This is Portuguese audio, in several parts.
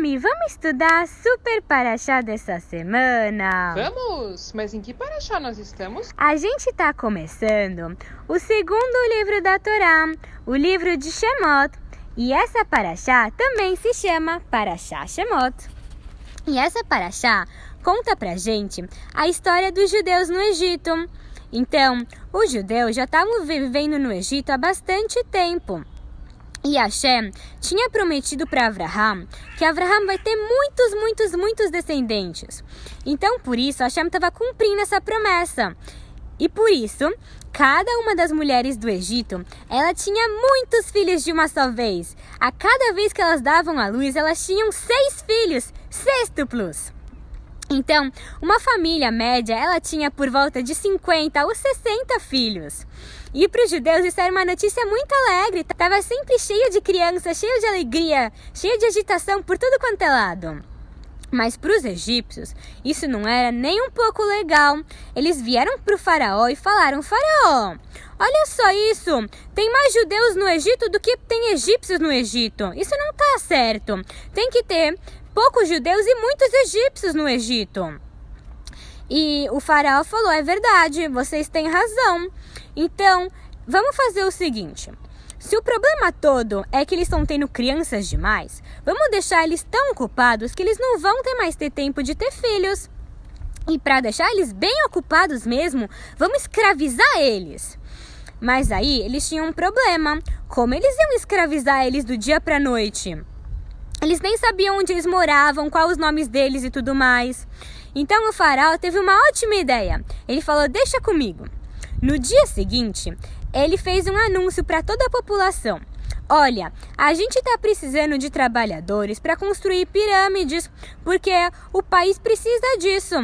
Mami, vamos estudar a Super Parashá dessa semana? Vamos! Mas em que Parashá nós estamos? A gente está começando o segundo livro da Torá, o livro de Shemot. E essa Parashá também se chama Parashá Shemot. E essa Parashá conta pra gente a história dos judeus no Egito. Então, os judeus já estavam vivendo no Egito há bastante tempo. E Hashem tinha prometido para Avraham que Avraham vai ter muitos descendentes. Então, por isso, Hashem estava cumprindo essa promessa. E por isso, cada uma das mulheres do Egito, ela tinha muitos filhos de uma só vez. A cada vez que elas davam à luz, elas tinham 6 filhos, sextuplos. Então, uma família média, ela tinha por volta de 50 ou 60 filhos. E para os judeus isso era uma notícia muito alegre. Estava sempre cheio de crianças, cheio de alegria, cheio de agitação por tudo quanto é lado. Mas para os egípcios, isso não era nem um pouco legal. Eles vieram para o faraó e falaram: Faraó, olha só isso, tem mais judeus no Egito do que tem egípcios no Egito. Isso não está certo. Tem que ter poucos judeus e muitos egípcios no Egito. E o faraó falou: é verdade, vocês têm razão. Então, vamos fazer o seguinte. Se o problema todo é que eles estão tendo crianças demais, vamos deixar eles tão ocupados que eles não vão mais ter tempo de ter filhos. E para deixar eles bem ocupados mesmo, vamos escravizar eles. Mas aí eles tinham um problema. Como eles iam escravizar eles do dia para a noite? Eles nem sabiam onde eles moravam, quais os nomes deles e tudo mais. Então o faraó teve uma ótima ideia. Ele falou: deixa comigo. No dia seguinte, ele fez um anúncio para toda a população. Olha, a gente está precisando de trabalhadores para construir pirâmides, porque o país precisa disso.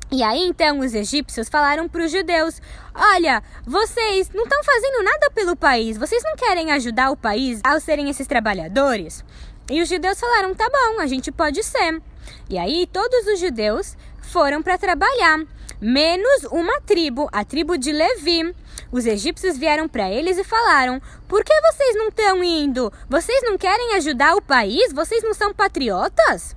E aí então os egípcios falaram para os judeus: olha, vocês não estão fazendo nada pelo país, vocês não querem ajudar o país ao serem esses trabalhadores? E os judeus falaram: tá bom, a gente pode ser. E aí todos os judeus foram para trabalhar, menos uma tribo, a tribo de Levi. Os egípcios vieram para eles e falaram: por que vocês não estão indo? Vocês não querem ajudar o país? Vocês não são patriotas?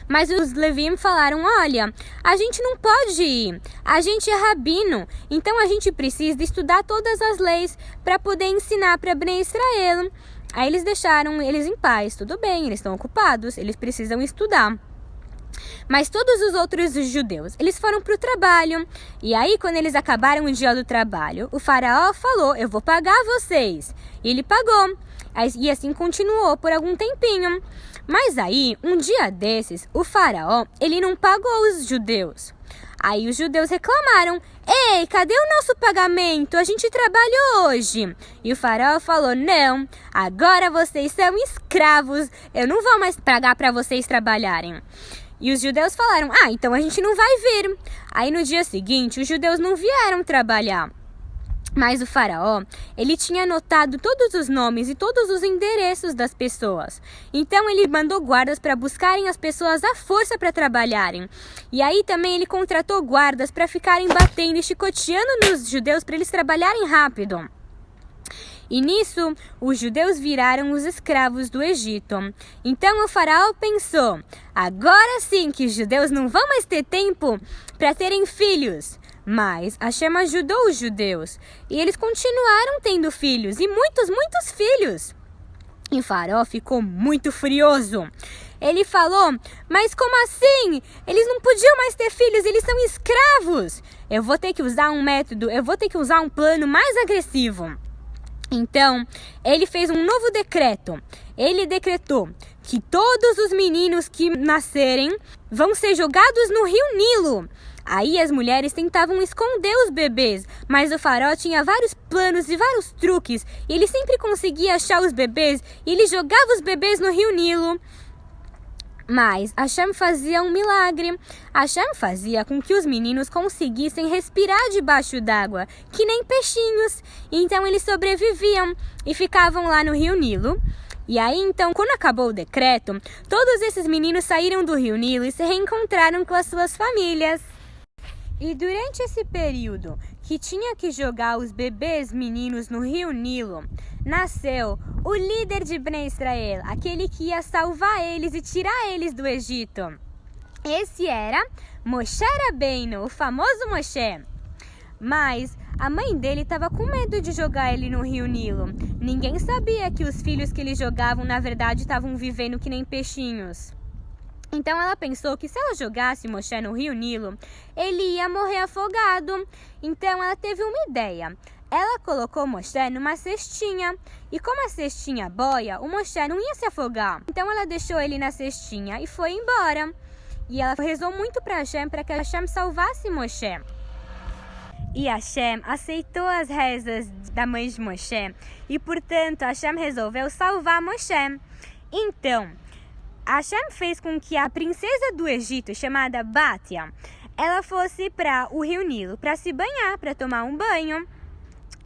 Mas os Levim falaram: olha, a gente não pode ir, a gente é rabino, então a gente precisa estudar todas as leis para poder ensinar para Bnei Israel. Aí eles deixaram eles em paz. Tudo bem, eles estão ocupados, eles precisam estudar. Mas todos os outros judeus, eles foram para o trabalho. E aí, quando eles acabaram o dia do trabalho, o faraó falou: eu vou pagar vocês. E ele pagou. E assim continuou por algum tempinho. Mas aí, um dia desses, o faraó, ele não pagou os judeus. Aí os judeus reclamaram: ei, cadê o nosso pagamento? A gente trabalhou hoje. E o faraó falou: não, agora vocês são escravos. Eu não vou mais pagar para vocês trabalharem. E os judeus falaram: ah, então a gente não vai vir. Aí no dia seguinte, os judeus não vieram trabalhar. Mas o faraó, ele tinha anotado todos os nomes e todos os endereços das pessoas. Então ele mandou guardas para buscarem as pessoas à força para trabalharem. E aí também ele contratou guardas para ficarem batendo e chicoteando nos judeus para eles trabalharem rápido. E nisso, os judeus viraram os escravos do Egito. Então o faraó pensou: agora sim que os judeus não vão mais ter tempo para terem filhos. Mas Hashem ajudou os judeus e eles continuaram tendo filhos, e muitos filhos. E o faraó ficou muito furioso. Ele falou: mas como assim? Eles não podiam mais ter filhos, eles são escravos. Eu vou ter que usar um método, eu vou ter que usar um plano mais agressivo. Então, ele fez um novo decreto. Ele decretou que todos os meninos que nascerem vão ser jogados no rio Nilo. Aí as mulheres tentavam esconder os bebês, mas o faraó tinha vários planos e vários truques. E ele sempre conseguia achar os bebês e ele jogava os bebês no rio Nilo. Mas Hashem fazia um milagre. Hashem fazia com que os meninos conseguissem respirar debaixo d'água, que nem peixinhos. Então eles sobreviviam e ficavam lá no rio Nilo. E aí então, quando acabou o decreto, todos esses meninos saíram do rio Nilo e se reencontraram com as suas famílias. E durante esse período que tinha que jogar os bebês meninos no rio Nilo, nasceu o líder de Bnei Israel, aquele que ia salvar eles e tirar eles do Egito. Esse era Moshe Rabbeinu, o famoso Moshe. Mas a mãe dele estava com medo de jogar ele no rio Nilo. Ninguém sabia que os filhos que eles jogavam, na verdade, estavam vivendo que nem peixinhos. Então ela pensou que se ela jogasse Moshe no rio Nilo, ele ia morrer afogado. Então ela teve uma ideia. Ela colocou Moshe numa cestinha. E como a cestinha boia, o Moshe não ia se afogar. Então ela deixou ele na cestinha e foi embora. E ela rezou muito para Hashem, para que Hashem salvasse Moshe. E Hashem aceitou as rezas da mãe de Moshe. E portanto Hashem resolveu salvar Moshe. Então Hashem fez com que a princesa do Egito, chamada Batia, ela fosse para o rio Nilo para se banhar, para tomar um banho.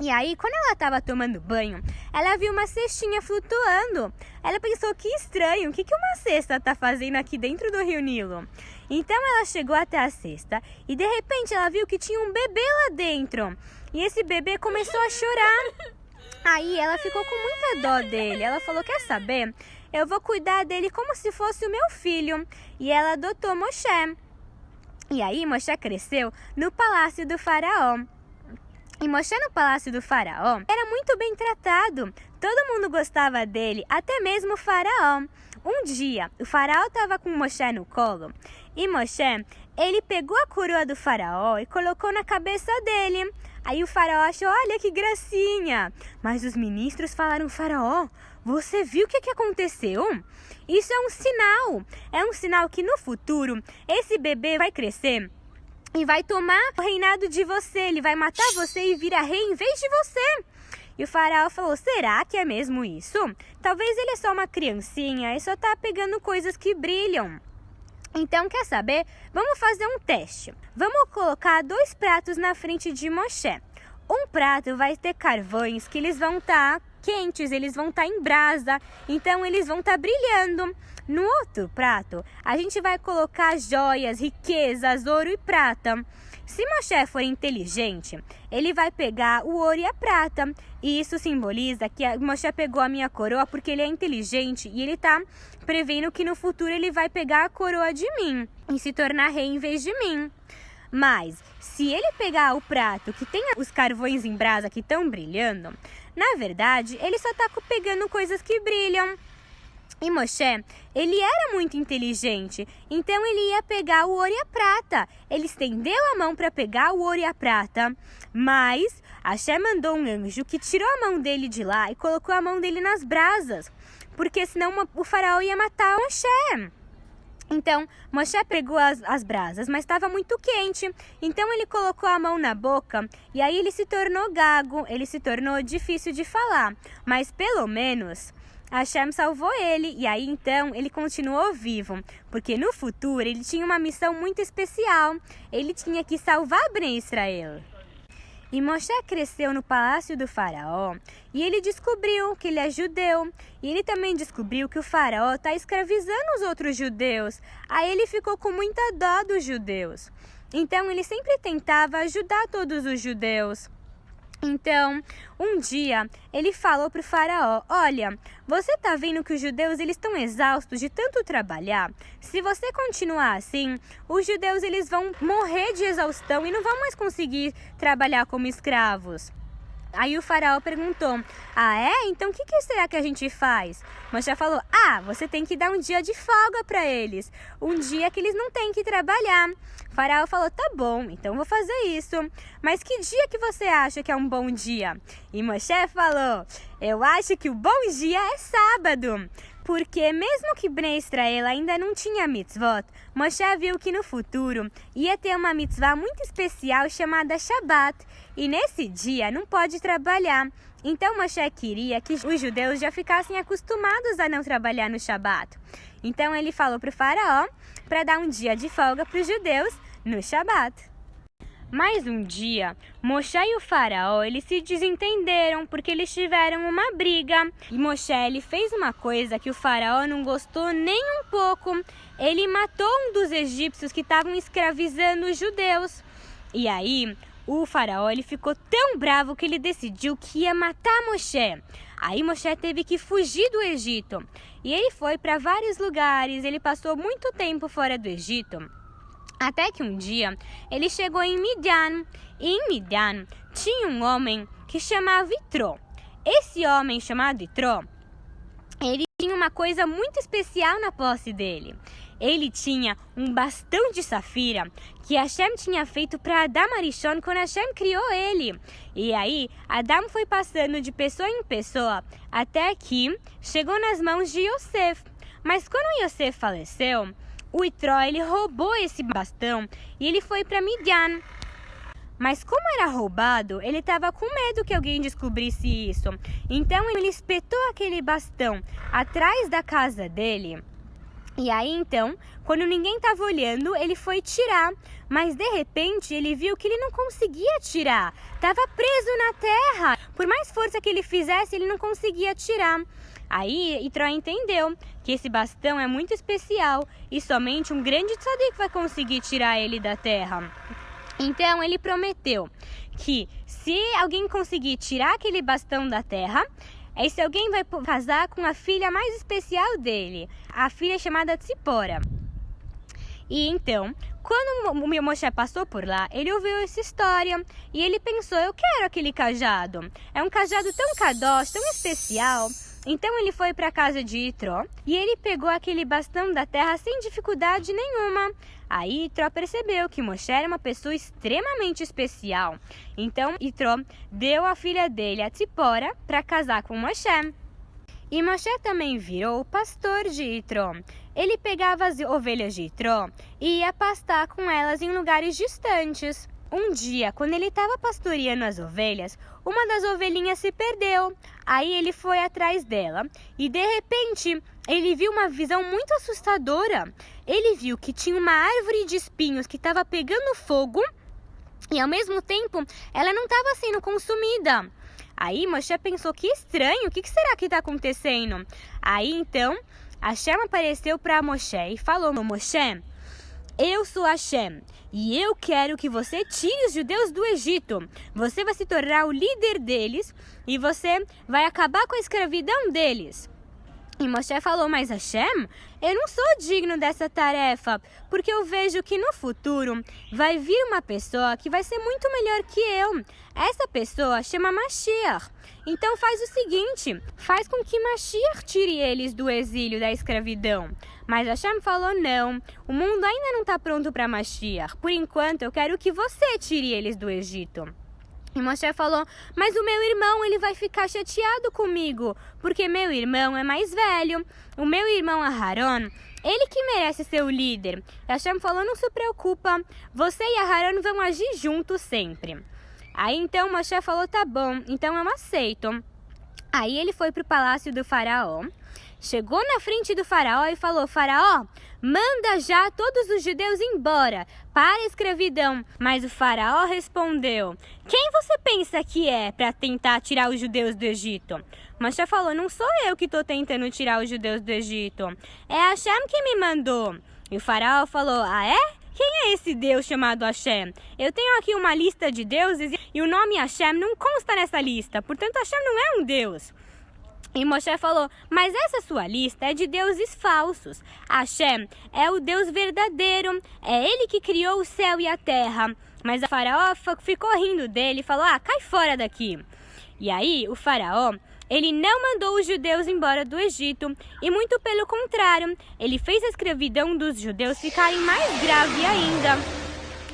E aí, quando ela estava tomando banho, ela viu uma cestinha flutuando. Ela pensou, que estranho, o que uma cesta está fazendo aqui dentro do rio Nilo? Então ela chegou até a cesta e de repente ela viu que tinha um bebê lá dentro. E esse bebê começou a chorar. Aí ela ficou com muita dó dele. Ela falou, quer saber? Eu vou cuidar dele como se fosse o meu filho. E ela adotou Moshe. E aí Moshe cresceu no palácio do faraó. E Moshe no palácio do faraó era muito bem tratado. Todo mundo gostava dele, até mesmo o faraó. Um dia, o faraó estava com Moshe no colo. E Moshe, ele pegou a coroa do faraó e colocou na cabeça dele. Aí o faraó achou, olha que gracinha. Mas os ministros falaram, faraó, você viu o que aconteceu? Isso é um sinal. É um sinal que no futuro esse bebê vai crescer e vai tomar o reinado de você. Ele vai matar você e virar rei em vez de você. E o faraó falou, será que é mesmo isso? Talvez ele é só uma criancinha e só tá pegando coisas que brilham. Então, quer saber? Vamos fazer um teste. Vamos colocar 2 pratos na frente de Moshe. Um prato vai ter carvões que eles vão estar quentes, eles vão estar em brasa, então eles vão estar brilhando. No outro prato, a gente vai colocar joias, riquezas, ouro e prata. Se Moshe for inteligente, ele vai pegar o ouro e a prata. E isso simboliza que Moshe pegou a minha coroa porque ele é inteligente e ele está prevendo que no futuro ele vai pegar a coroa de mim e se tornar rei em vez de mim. Mas se ele pegar o prato que tem os carvões em brasa que estão brilhando, na verdade ele só está pegando coisas que brilham. E Moshe, ele era muito inteligente, então ele ia pegar o ouro e a prata. Ele estendeu a mão para pegar o ouro e a prata, mas Hashem mandou um anjo que tirou a mão dele de lá e colocou a mão dele nas brasas, porque senão o faraó ia matar Moshe. Então, Moshe pegou as brasas, mas estava muito quente. Então ele colocou a mão na boca e aí ele se tornou gago, ele se tornou difícil de falar. Mas pelo menos Hashem salvou ele e aí então ele continuou vivo, porque no futuro ele tinha uma missão muito especial. Ele tinha que salvar Bnei Israel. E Moshe cresceu no palácio do faraó e ele descobriu que ele é judeu. E ele também descobriu que o faraó está escravizando os outros judeus. Aí ele ficou com muita dó dos judeus. Então ele sempre tentava ajudar todos os judeus. Então, um dia, ele falou para o faraó, olha, você está vendo que os judeus eles estão exaustos de tanto trabalhar? Se você continuar assim, os judeus eles vão morrer de exaustão e não vão mais conseguir trabalhar como escravos. Aí o faraó perguntou, então o que será que a gente faz? Moshe falou, você tem que dar um dia de folga para eles, um dia que eles não têm que trabalhar. O faraó falou, tá bom, então vou fazer isso. Mas que dia que você acha que é um bom dia? E Moshe falou, eu acho que o bom dia é sábado. Porque mesmo que Bnei Israel ainda não tinha mitzvot, Moshe viu que no futuro ia ter uma mitzvah muito especial chamada Shabbat. E nesse dia não pode trabalhar. Então Moshe queria que os judeus já ficassem acostumados a não trabalhar no Shabbat. Então ele falou para o faraó para dar um dia de folga para os judeus no Shabbat. Mais um dia, Moshe e o faraó eles se desentenderam porque eles tiveram uma briga. E Moshe ele fez uma coisa que o faraó não gostou nem um pouco. Ele matou um dos egípcios que estavam escravizando os judeus. E aí, o faraó ele ficou tão bravo que ele decidiu que ia matar Moshe. Aí Moshe teve que fugir do Egito. E ele foi para vários lugares, ele passou muito tempo fora do Egito. Até que um dia ele chegou em Midian. E em Midian tinha um homem que chamava Itró. Esse homem chamado Itró, ele tinha uma coisa muito especial na posse dele. Ele tinha um bastão de safira que Hashem tinha feito para Adam Arishon quando Hashem criou ele. E aí, Adam foi passando de pessoa em pessoa até que chegou nas mãos de Yosef. Mas quando Yosef faleceu, o Itró ele roubou esse bastão e ele foi para Midian. Mas como era roubado, ele estava com medo que alguém descobrisse isso. Então ele espetou aquele bastão atrás da casa dele. E aí então, quando ninguém estava olhando, ele foi tirar. Mas de repente ele viu que ele não conseguia tirar. Estava preso na terra. Por mais força que ele fizesse, ele não conseguia tirar. Aí Itró entendeu que esse bastão é muito especial e somente um grande tzadik vai conseguir tirar ele da terra. Então ele prometeu que se alguém conseguir tirar aquele bastão da terra, esse alguém vai casar com a filha mais especial dele, a filha chamada Tzipora. E então, quando o Moshe passou por lá, ele ouviu essa história e ele pensou, eu quero aquele cajado. É um cajado tão kadosh, tão especial. Então ele foi para a casa de Itró e ele pegou aquele bastão da terra sem dificuldade nenhuma. Aí Itró percebeu que Moshe era uma pessoa extremamente especial. Então Itró deu a filha dele, a Tzipora, para casar com Moshe. E Moshe também virou o pastor de Itró. Ele pegava as ovelhas de Itró e ia pastar com elas em lugares distantes. Um dia, quando ele estava pastoreando as ovelhas, uma das ovelhinhas se perdeu. Aí ele foi atrás dela e de repente ele viu uma visão muito assustadora. Ele viu que tinha uma árvore de espinhos que estava pegando fogo e ao mesmo tempo ela não estava sendo consumida. Aí Moshe pensou, que estranho, o que será que está acontecendo? Aí então Hashem apareceu para Moshe e falou, Moshe, eu sou Hashem e eu quero que você tire os judeus do Egito. Você vai se tornar o líder deles e você vai acabar com a escravidão deles. E Moshe falou, mas Hashem, eu não sou digno dessa tarefa, porque eu vejo que no futuro vai vir uma pessoa que vai ser muito melhor que eu. Essa pessoa chama Mashiach. Então faz o seguinte, faz com que Mashiach tire eles do exílio, da escravidão. Mas Hashem falou, não, o mundo ainda não está pronto para Mashiach. Por enquanto eu quero que você tire eles do Egito. E Moshe falou, mas o meu irmão ele vai ficar chateado comigo, porque meu irmão é mais velho. O meu irmão Aharon, ele que merece ser o líder. E Hashem falou, não se preocupa, você e Aharon vão agir juntos sempre. Aí então Moshe falou, tá bom, então eu aceito. Aí ele foi para o palácio do faraó, chegou na frente do faraó e falou, faraó, manda já todos os judeus embora para a escravidão. Mas o faraó respondeu, quem você pensa que é para tentar tirar os judeus do Egito? Moshe falou, não sou eu que estou tentando tirar os judeus do Egito, é Hashem que me mandou. E o faraó falou, ah é? Quem é esse Deus chamado Hashem? Eu tenho aqui uma lista de deuses e o nome Hashem não consta nessa lista, portanto Hashem não é um Deus. E Moshe falou, mas essa sua lista é de deuses falsos. Hashem é o Deus verdadeiro, é ele que criou o céu e a terra. Mas a faraó ficou rindo dele e falou, cai fora daqui. E aí o faraó, ele não mandou os judeus embora do Egito e muito pelo contrário, ele fez a escravidão dos judeus ficarem mais grave ainda.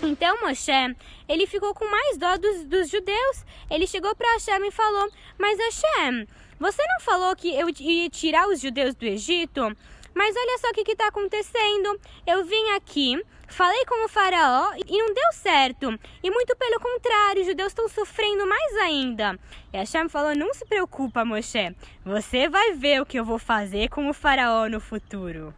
Então Moshe, ele ficou com mais dó dos judeus. Ele chegou para Hashem e falou, mas Hashem, você não falou que eu ia tirar os judeus do Egito? Mas olha só o que está acontecendo. Eu vim aqui, falei com o faraó e não deu certo. E muito pelo contrário, os judeus estão sofrendo mais ainda. E Hashem falou, não se preocupa, Moshe. Você vai ver o que eu vou fazer com o faraó no futuro.